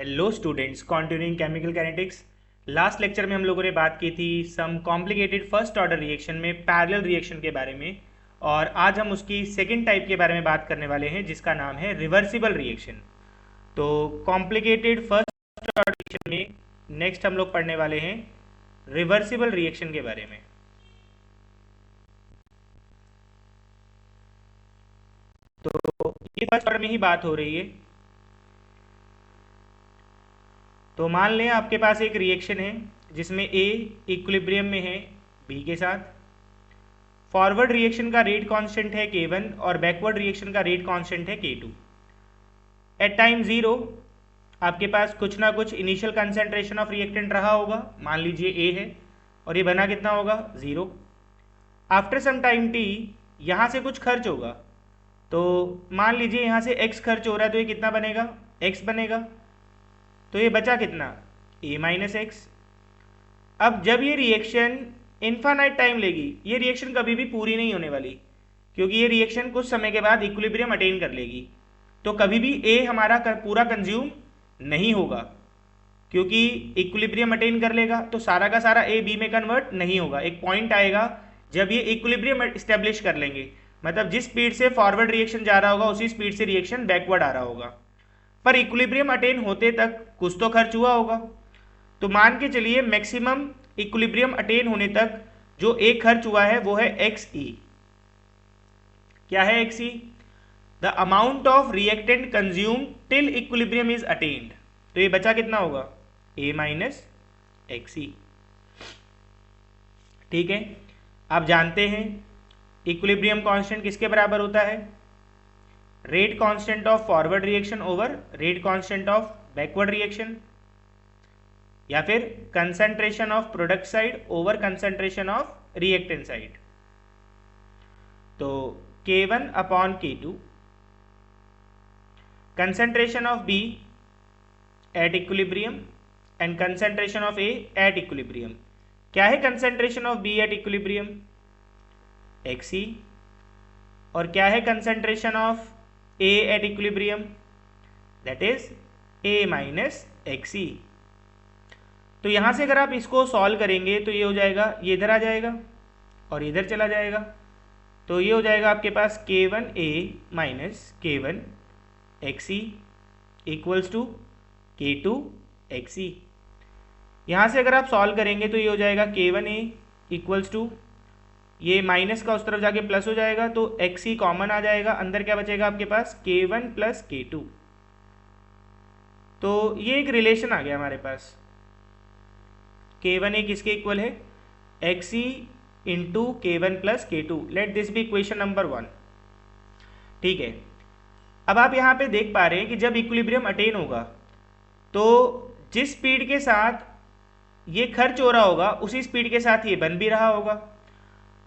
Hello students, continuing chemical kinetics. Last lecture में हम लोगों ने बात की थी some complicated first order reaction में पैरेलल रिएक्शन के बारे में। और आज हम उसकी सेकंड टाइप के बारे में बात करने वाले हैं जिसका नाम है रिवर्सिबल रिएक्शन। तो कॉम्प्लिकेटेड फर्स्ट ऑर्डर रिएक्शन में नेक्स्ट हम लोग पढ़ने वाले हैं रिवर्सिबल रिएक्शन के बारे में। तो ये फर्स्ट ऑर्डर में ही बात हो रही है। तो मान लें आपके पास एक रिएक्शन है जिसमें ए इक्विलिब्रियम में है बी के साथ। फॉरवर्ड रिएक्शन का रेट कांस्टेंट है K1 और बैकवर्ड रिएक्शन का रेट कांस्टेंट है K2। एट टाइम जीरो आपके पास कुछ ना कुछ इनिशियल कंसेंट्रेशन ऑफ रिएक्टेंट रहा होगा, मान लीजिए ए है, और ये बना कितना होगा, zero. After some time T यहाँ से कुछ खर्च होगा, तो मान लीजिए यहाँ से x खर्च हो रहा है, तो ये कितना बनेगा, x बनेगा। तो ये बचा कितना, a माइनस एक्स। अब जब ये रिएक्शन इन्फानाइट टाइम लेगी, ये रिएक्शन कभी भी पूरी नहीं होने वाली, क्योंकि ये रिएक्शन कुछ समय के बाद इक्विलिब्रियम अटेन कर लेगी। तो कभी भी ए हमारा पूरा कंज्यूम नहीं होगा, क्योंकि इक्विलिब्रियम अटेन कर लेगा तो सारा का सारा ए बी में कन्वर्ट नहीं होगा। एक पॉइंट आएगा जब ये इक्विलिब्रियम स्टेब्लिश कर लेंगे, मतलब जिस स्पीड से फॉरवर्ड रिएक्शन जा रहा होगा उसी स्पीड से रिएक्शन बैकवर्ड आ रहा होगा। पर इक्विलिब्रियम अटेन होते तक कुछ तो खर्च हुआ होगा। तो मान के चलिए मैक्सिमम इक्विलिब्रियम अटेन होने तक जो एक खर्च हुआ है वो है एक्स ई। क्या है x E? The amount of reactant consume till equilibrium is attend. तो ये बचा कितना होगा, ए माइनस एक्स ई। ठीक है, आप जानते हैं इक्विलिब्रियम कांस्टेंट किसके बराबर होता है, rate constant of forward reaction over rate constant of backward reaction, या फिर concentration of product side over concentration of reactant side. तो K1 upon K2, concentration of B at equilibrium and concentration of A at equilibrium। क्या है concentration of B at equilibrium, Xe। और क्या है concentration of A at equilibrium, that is A minus Xe। तो यहां से अगर आप इसको सॉल्व करेंगे तो ये हो जाएगा, ये इधर आ जाएगा और इधर चला जाएगा। तो ये हो जाएगा आपके पास K1A minus K1 Xe equals to K2 Xe। यहाँ से अगर आप सॉल्व करेंगे तो ये हो जाएगा K1A इक्वल्स टू, ये माइनस का उस तरफ जाके प्लस हो जाएगा, तो Xe कॉमन आ जाएगा, अंदर क्या बचेगा आपके पास, K1 प्लस K2। तो ये एक रिलेशन आ गया हमारे पास, K1A किसके इक्वल है, Xe into K1 plus K2। Let this be equation number 1। ठीक है, अब आप यहाँ पे देख पा रहे हैं कि जब इक्विलिब्रियम अटेन होगा तो जिस स्पीड के साथ ये खर्च हो रहा होगा उसी स्पीड के साथ ये बन भी रहा होगा।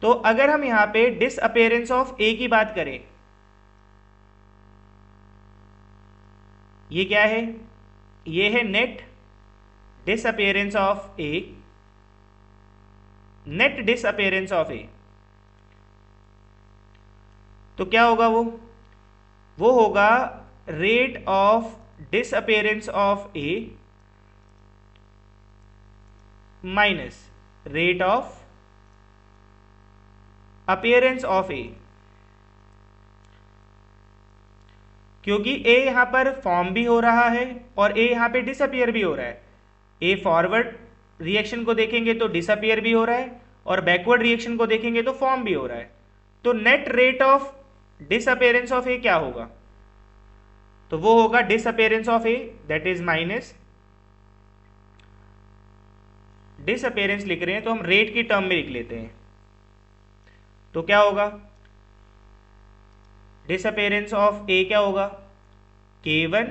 तो अगर हम यहाँ पे डिसअपेयरेंस ऑफ ए की बात करें, ये क्या है, ये है net disappearance of A, net disappearance of A. तो क्या होगा वो होगा rate of disappearance of A minus rate of appearance of A. क्योंकि ए यहां पर फॉर्म भी हो रहा है और ए यहां पे डिसअपियर भी हो रहा है। ए फॉरवर्ड रिएक्शन को देखेंगे तो डिसअपियर भी हो रहा है और बैकवर्ड रिएक्शन को देखेंगे तो फॉर्म भी हो रहा है। तो net rate of disappearance of A क्या होगा, तो वो होगा disappearance of A, that is minus, disappearance लिख रहे हैं तो हम रेट की टर्म में लिख लेते हैं। तो क्या होगा, डिसअपेयरेंस ऑफ ए क्या होगा, K1।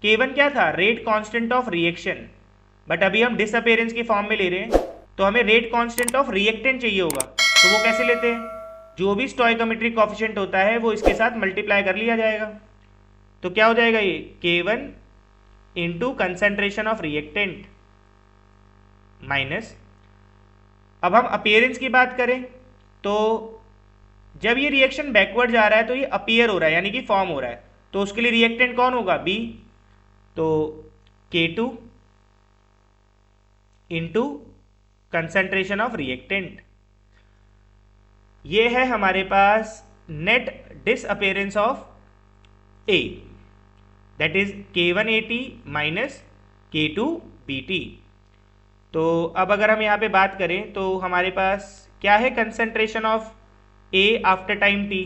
K1 क्या था, rate constant of reaction, but अभी हम डिसअपेयरेंस की फॉर्म में ले रहे हैं तो हमें रेट कांस्टेंट ऑफ रिएक्टेंट चाहिए होगा। तो वो कैसे लेते हैं, जो भी स्टोइकोमेट्रिक कोएफिशिएंट होता है वो इसके साथ मल्टीप्लाई कर लिया जाएगा। तो क्या हो जाएगा, ये K1 into concentration of reactant minus, अब हम अपीयरेंस की बात करें तो जब ये रिएक्शन बैकवर्ड जा रहा है तो ये अपीयर हो रहा है, यानी कि फॉर्म हो रहा है, तो उसके लिए रिएक्टेंट कौन होगा, बी। तो K2 into concentration of reactant, ये है हमारे पास net disappearance of A, that is K1AT minus K2BT। तो अब अगर हम यहाँ पे बात करें तो हमारे पास क्या है concentration of A after time t।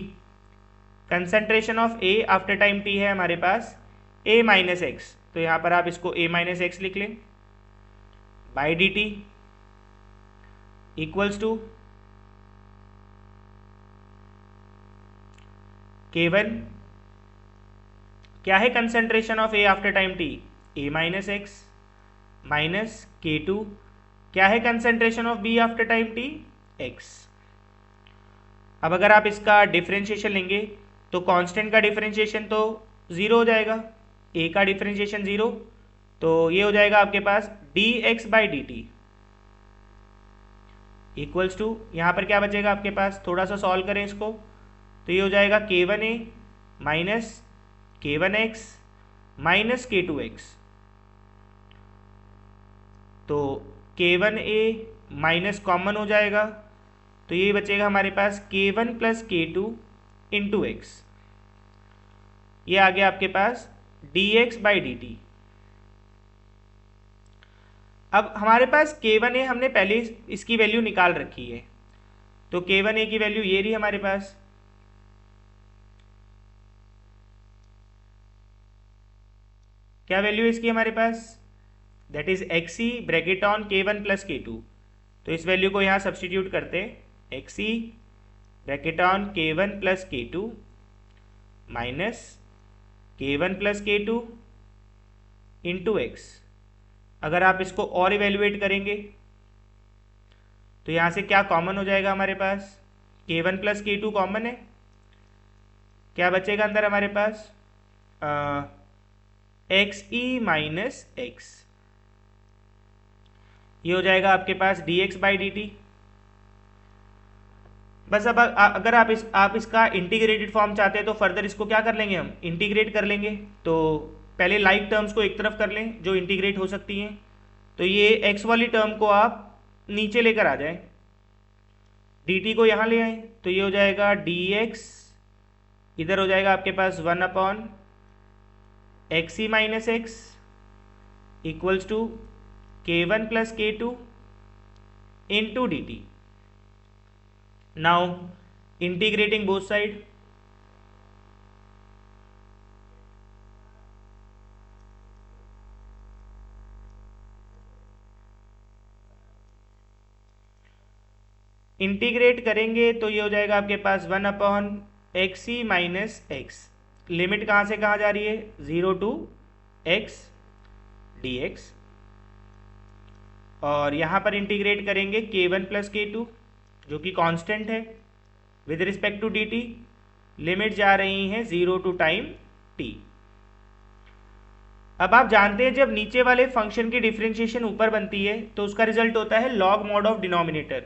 Concentration of A after time t है हमारे पास A माइनस एक्स, तो यहाँ पर आप इसको A माइनस एक्स लिख लें by d t equals to K1 क्या है concentration of A after time t, A minus x minus K2 क्या है concentration of B after time t, x। अब अगर आप इसका डिफरेंशिएशन लेंगे तो कांस्टेंट का डिफरेंशिएशन तो ज़ीरो हो जाएगा, A का डिफरेंशिएशन ज़ीरो, तो ये हो जाएगा आपके पास dx by d t equals to, यहाँ पर क्या बचेगा आपके पास, थोड़ा सा सॉल्व करें इसको, तो ये हो जाएगा K1A minus K1x minus K2x। तो K1A माइनस कॉमन हो जाएगा, तो ये बचेगा हमारे पास K1 plus K2 into x, ये आ गया आपके पास dx बाई डी टी। अब हमारे पास K1A हमने पहले इसकी वैल्यू निकाल रखी है, तो K1A की वैल्यू ये रही हमारे पास, क्या वैल्यू है इसकी हमारे पास, that is XE bracket on K1 plus K2। तो इस वैल्यू को यहाँ सब्सटीट्यूट करते हैं, XE bracket on K1 plus K2 minus K1 plus K2 into x. अगर आप इसको और इवेल्युएट करेंगे तो यहाँ से क्या कॉमन हो जाएगा हमारे पास, K1 प्लस K2 कॉमन है, क्या बचेगा अंदर हमारे पास XE माइनस एक्स, ये हो जाएगा आपके पास dx बाई डी टी। बस अब अगर आप इसका इंटीग्रेटेड फॉर्म चाहते हैं तो फर्दर इसको क्या कर लेंगे, हम इंटीग्रेट कर लेंगे। तो पहले लाइक टर्म्स को एक तरफ कर लें जो इंटीग्रेट हो सकती हैं, तो ये x वाली टर्म को आप नीचे लेकर आ जाएं, dt को यहाँ ले आए, तो ये हो जाएगा dx, इधर हो जाएगा आपके पास 1 upon XE minus x equals to K1 plus K2 into d t. Now integrating both side, integrate करेंगे तो ये हो जाएगा आपके पास 1 upon XE minus x, limit कहाँ से कहाँ जा रही है, 0 टू x dx, और यहाँ पर इंटीग्रेट करेंगे K1 प्लस K2 जो कि कांस्टेंट है with respect to dt, limit जा रही हैं 0 टू टाइम t। अब आप जानते हैं जब नीचे वाले फंक्शन की डिफरेंशिएशन ऊपर बनती है तो उसका रिजल्ट होता है log mod ऑफ डिनोमिनेटर।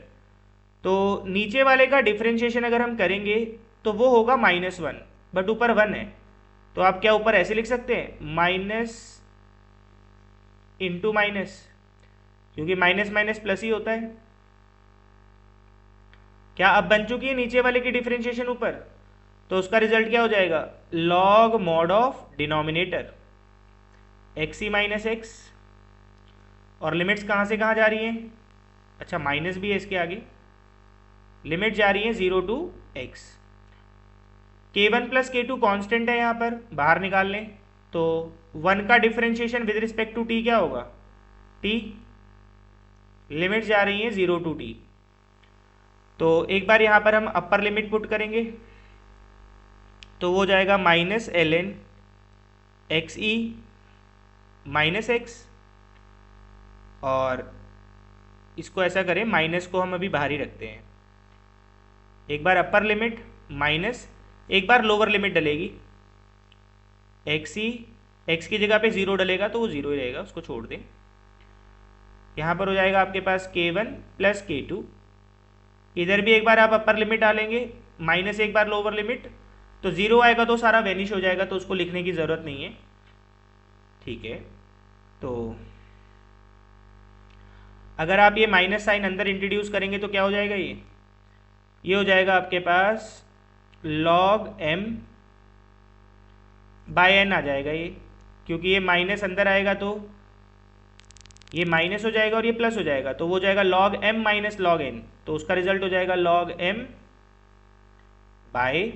तो नीचे वाले का डिफरेंशिएशन अगर हम करेंगे तो वो होगा -1, बट ऊपर 1 है, तो आप क्या ऊपर ऐसे लिख सकते हैं माइनस इंटू माइनस, क्योंकि माइनस माइनस प्लस ही होता है। क्या अब बन चुकी है नीचे वाले की डिफरेंशिएशन ऊपर, तो उसका रिजल्ट क्या हो जाएगा, log mod of denominator XE minus x, और लिमिट्स कहाँ से कहाँ जा रही हैं, अच्छा माइनस भी है इसके आगे, लिमिट जा रही है 0 to x। K1 plus K2 constant है, यहाँ पर बाहर निकाल लें तो 1 का differentiation with respect to t क्या होगा, t, लिमिट जा रही है 0 टू t। तो एक बार यहाँ पर हम अपर लिमिट पुट करेंगे तो वो जाएगा minus ln XE minus x, और इसको ऐसा करें, माइनस को हम अभी बाहर ही रखते हैं। एक बार अपर लिमिट माइनस, एक बार लोअर लिमिट डलेगी, XE x की जगह पे 0 डलेगा तो वो 0 ही रहेगा, उसको छोड़ दें। यहाँ पर हो जाएगा आपके पास K1 प्लस K2, इधर भी एक बार आप अपर लिमिट डालेंगे माइनस एक बार लोअर लिमिट, तो 0 आएगा तो सारा वेनिश हो जाएगा, तो उसको लिखने की ज़रूरत नहीं है। ठीक है, तो अगर आप ये माइनस साइन अंदर इंट्रोड्यूस करेंगे तो क्या हो जाएगा, ये हो जाएगा आपके पास log m बाय एन आ जाएगा ये, क्योंकि ये माइनस अंदर आएगा तो ये माइनस हो जाएगा और ये प्लस हो जाएगा, तो वो हो जाएगा log m minus log n, तो उसका रिजल्ट हो जाएगा log m by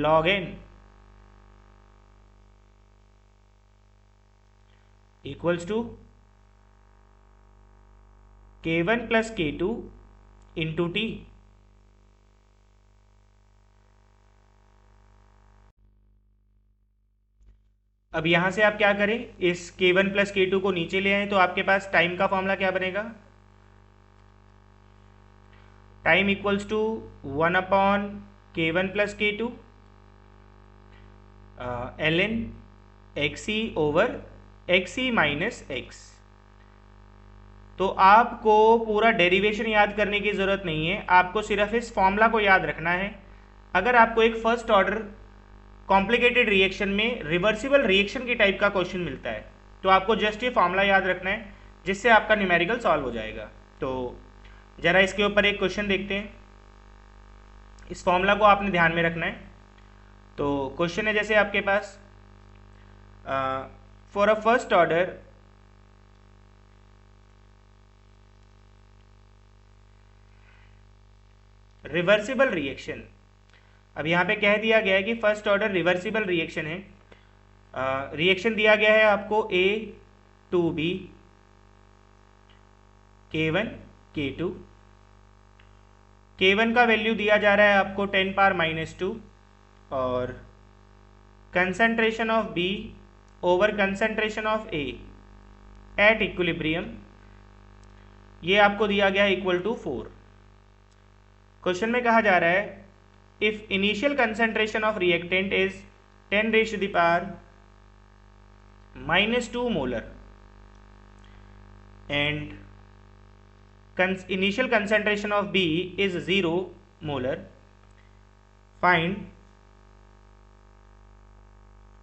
log n equals to k1 plus k2 into t. अब यहां से आप क्या करें, इस k1 प्लस k2 को नीचे ले आए तो आपके पास टाइम का फॉर्मूला क्या बनेगा, time equals to 1 upon k1 plus k2 ln xc over xc minus x। तो आपको पूरा डेरिवेशन याद करने की ज़रूरत नहीं है, आपको सिर्फ इस फॉर्मूला को याद रखना है। अगर आपको एक फर्स्ट ऑर्डर कॉम्प्लिकेटेड रिएक्शन में रिवर्सिबल रिएक्शन की टाइप का क्वेश्चन मिलता है तो आपको जस्ट ये फॉर्मूला याद रखना है, जिससे आपका न्यूमेरिकल सॉल्व हो जाएगा। तो ज़रा इसके ऊपर एक क्वेश्चन देखते हैं, इस फॉर्मूला को आपने ध्यान में रखना है। तो क्वेश्चन है जैसे आपके पास for a first order reversible reaction, अब यहाँ पे कह दिया गया है कि फर्स्ट ऑर्डर रिवर्सिबल रिएक्शन है। रिएक्शन दिया गया है आपको A to B K1 K2, K1 का वैल्यू दिया जा रहा है आपको 10 पावर माइनस 2 और concentration of B over concentration of A at equilibrium ये आपको दिया गया है इक्वल टू 4। क्वेश्चन में कहा जा रहा है if initial concentration of reactant is 10 raise to the power -2 molar and initial concentration of B is 0 molar, find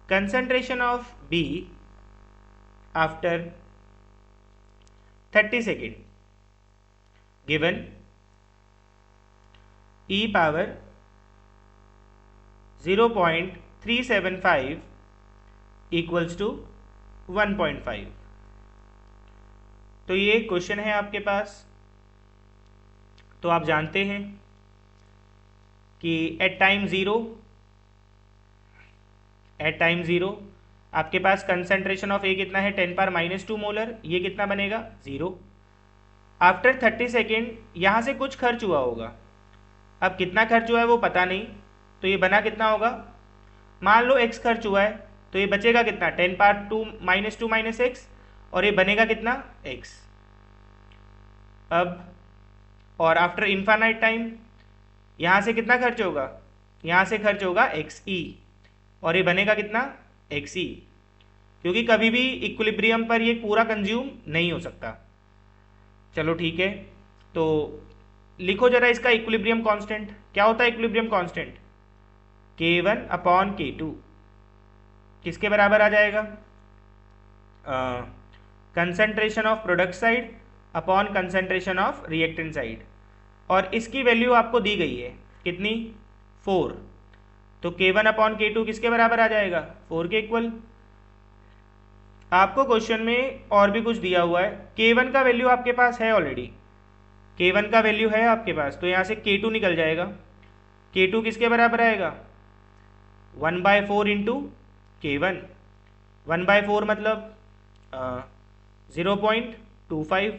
concentration of B after 30 second given E power 0.375 equals to 1.5। तो ये question है आपके पास। तो आप जानते हैं कि एट टाइम ज़ीरो आपके पास कंसंट्रेशन ऑफ ए कितना है 10 पावर -2 मोलर, ये कितना बनेगा 0। आफ्टर 30 सेकेंड यहाँ से कुछ खर्च हुआ होगा, अब कितना खर्च हुआ है वो पता नहीं, तो ये बना कितना होगा, मान लो x खर्च हुआ है तो ये बचेगा कितना 10 पावर 2 माइनस x और ये बनेगा कितना x। अब और आफ्टर इन्फानाइट टाइम यहाँ से कितना खर्च होगा, यहाँ से खर्च होगा XE और ये बनेगा कितना XE, क्योंकि कभी भी इक्विलिब्रियम पर ये पूरा कंज्यूम नहीं हो सकता। चलो ठीक है, तो लिखो जरा इसका इक्विलिब्रियम कांस्टेंट क्या होता है। Equilibrium constant K1 upon K2 किसके बराबर आ जाएगा, concentration of product side upon concentration of reactant side, और इसकी वैल्यू आपको दी गई है कितनी 4, तो K1 अपॉन K2 किसके बराबर आ जाएगा 4 के इक्वल। आपको क्वेश्चन में और भी कुछ दिया हुआ है, K1 का वैल्यू आपके पास है ऑलरेडी, K1 का वैल्यू है आपके पास, तो यहाँ से K2 निकल जाएगा। K2 किसके बराबर आएगा 1/4 इंटू K1, 1/4 मतलब 0.25,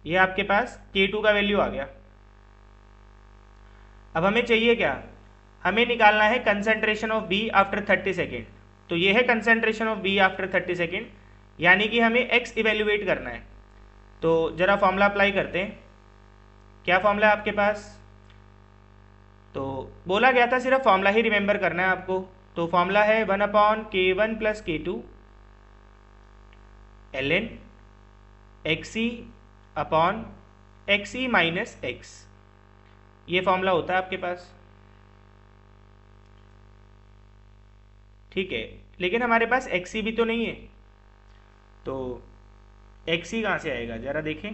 ये आपके पास K2 का वैल्यू आ गया। अब हमें चाहिए क्या, हमें निकालना है concentration of B after 30 second. तो ये है concentration of B after 30 second, यानी कि हमें X इवेल्युएट करना है। तो जरा फॉर्मूला अप्लाई करते हैं, क्या फॉर्मूला है आपके पास, तो बोला गया था सिर्फ फॉर्मूला ही रिमेंबर करना है आपको। तो फॉर्मूला है 1 upon K1 plus K2 ln XE upon XE minus X, ये फॉर्मूला होता है आपके पास। ठीक है, लेकिन हमारे पास एक्सी भी तो नहीं है, तो एक्सी कहाँ से आएगा ज़रा देखें।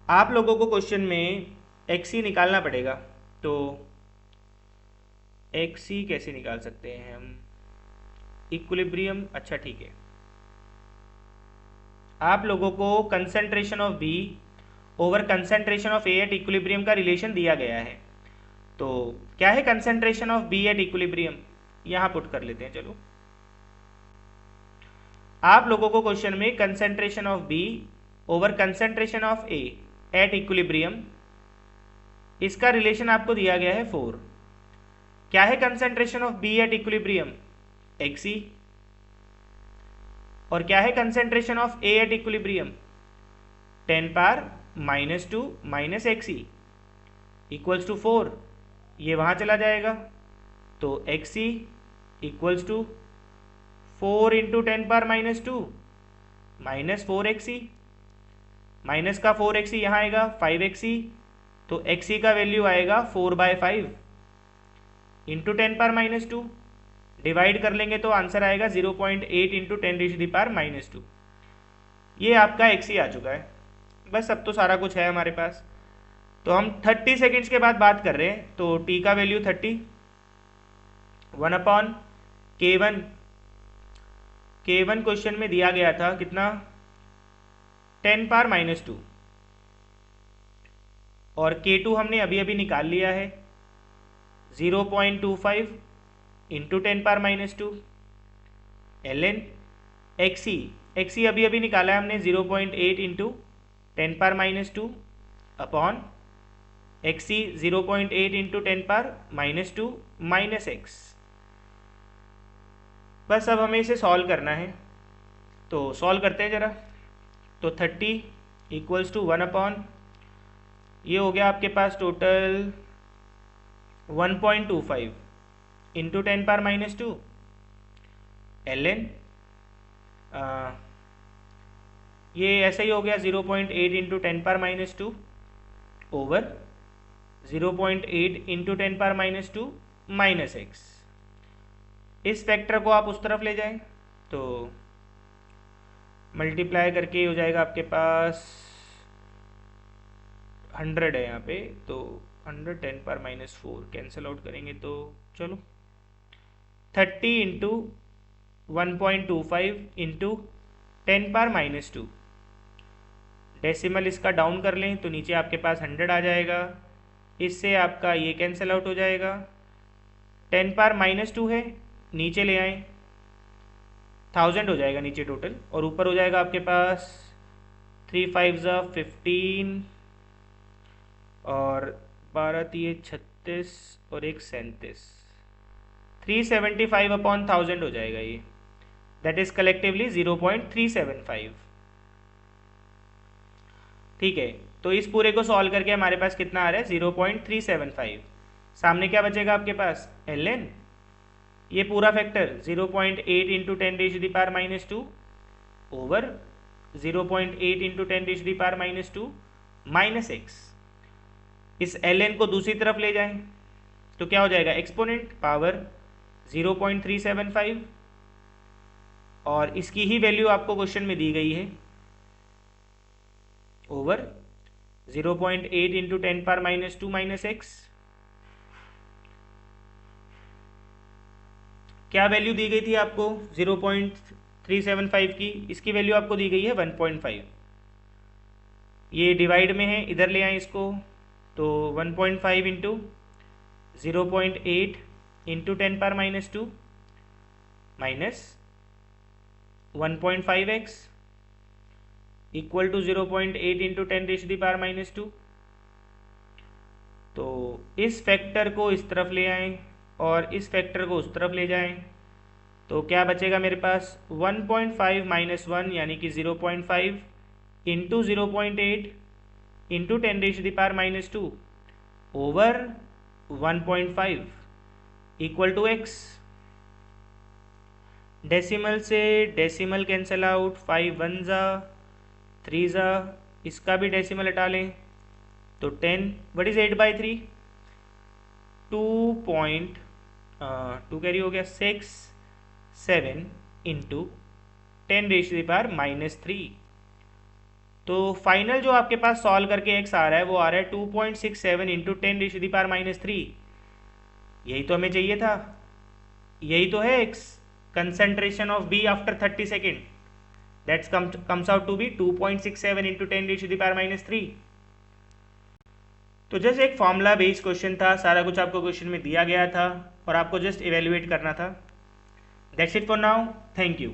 आप लोगों को क्वेश्चन में एक्सी निकालना पड़ेगा, तो एक्सी कैसे निकाल सकते हैं हम, इक्विलिब्रियम, अच्छा ठीक है, आप लोगों को concentration of B over concentration of A at equilibrium का रिलेशन दिया गया है। तो क्या है concentration of B at equilibrium, यहाँ पुट कर लेते हैं। चलो, आप लोगों को क्वेश्चन में concentration of B over concentration of A at equilibrium, इसका रिलेशन आपको दिया गया है 4। क्या है concentration of B at equilibrium, x e, और क्या है concentration of A at equilibrium, 10 power -2 minus x e equals to 4। ये वहाँ चला जाएगा, तो x e equals to 4 into 10 power -2 minus 4 x e, minus का 4 एक्सी यहाँ आएगा 5 एक्सी, तो एक्सी का वैल्यू आएगा 4/5 इंटू 10 पावर -2, डिवाइड कर लेंगे तो आंसर आएगा 0.8 इंटू 10⁻²। ये आपका एक्सी आ चुका है। बस अब तो सारा कुछ है हमारे पास। तो हम 30 सेकेंड्स के बाद बात कर रहे हैं, तो टी का वैल्यू 30, 1/K1, K1 क्वेश्चन में दिया गया था कितना, 10 पावर -2, और K2 हमने अभी अभी निकाल लिया है 0.25 इंटू 10 पावर -2, ln एक्सी अभी अभी निकाला है हमने 0.8 into 10 power -2 upon x e 0.8 into 10 power -2 minus x. बस अब हमें इसे सॉल्व करना है, तो सॉल्व करते हैं ज़रा। तो 30 इक्वल्स टू 1 अपॉन, ये हो गया आपके पास टोटल 1.25 इंटू 10 पावर -2 ln, ये ऐसा ही हो गया 0.8 into 10 power -2 over 0.8 into 10 power -2 minus x. इस फैक्टर को आप उस तरफ ले जाएं तो मल्टीप्लाई करके हो जाएगा आपके पास 100 है यहाँ पे, तो 100 10 पावर -4 कैंसिल आउट करेंगे तो चलो 30 इंटू 1.25 इंटू 10 पावर -2, डेसिमल इसका डाउन कर लें तो नीचे आपके पास 100 आ जाएगा, इससे आपका ये कैंसिल आउट हो जाएगा। 10 पावर -2 है, नीचे ले आएँ 1000 हो जाएगा नीचे टोटल, और ऊपर हो जाएगा आपके पास 3 5 15 और 12 3 36 और 1 37, 375 अपॉन 1000 हो जाएगा ये, दैट इज कलेक्टिवली 0.375। ठीक है, तो इस पूरे को सॉल्व करके हमारे पास कितना आ रहा है 0.375। सामने क्या बचेगा आपके पास ln, ये पूरा factor 0.8 into 10⁻² over 0.8 into 10⁻² minus x. इस ln को दूसरी तरफ ले जाएं तो क्या हो जाएगा एक्सपोनेंट पावर 0.375, और इसकी ही वैल्यू आपको क्वेश्चन में दी गई है over 0.8 into 10 power -2 minus x. क्या वैल्यू दी गई थी आपको 0.375 की, इसकी वैल्यू आपको दी गई है 1.5। ये डिवाइड में है, इधर ले आए इसको, तो 1.5 into 0.8 into 10 power -2 minus 1.5x equal to 0.8 into 10⁻²। तो इस फैक्टर को इस तरफ ले आएं और इस फैक्टर को उस तरफ ले जाएं, तो क्या बचेगा मेरे पास 1.5 माइनस 1 यानी कि 0.5 into 0.8 into 10⁻² over 1.5 equal to x। Decimal से डेसिमल कैंसिल आउट, 5 1 ज़ा 3 ज़ा, इसका भी डेसिमल हटा लें तो 10, व्हाट इज 8/3, 2 कैरी हो गया 6 7 इंटू 10⁻³ तो फाइनल जो आपके पास सॉल्व करके x आ रहा है वो आ रहा है 2.67 इंटू 10⁻³ यही तो हमें चाहिए था, यही तो है x, concentration of B after 30 second, that's comes out to be 2.67 into 10⁻³ तो जस्ट एक फॉर्मूला बेस्ड क्वेश्चन था, सारा कुछ आपको क्वेश्चन में दिया गया था और आपको जस्ट इवेल्युएट करना था। That's it for now, thank you.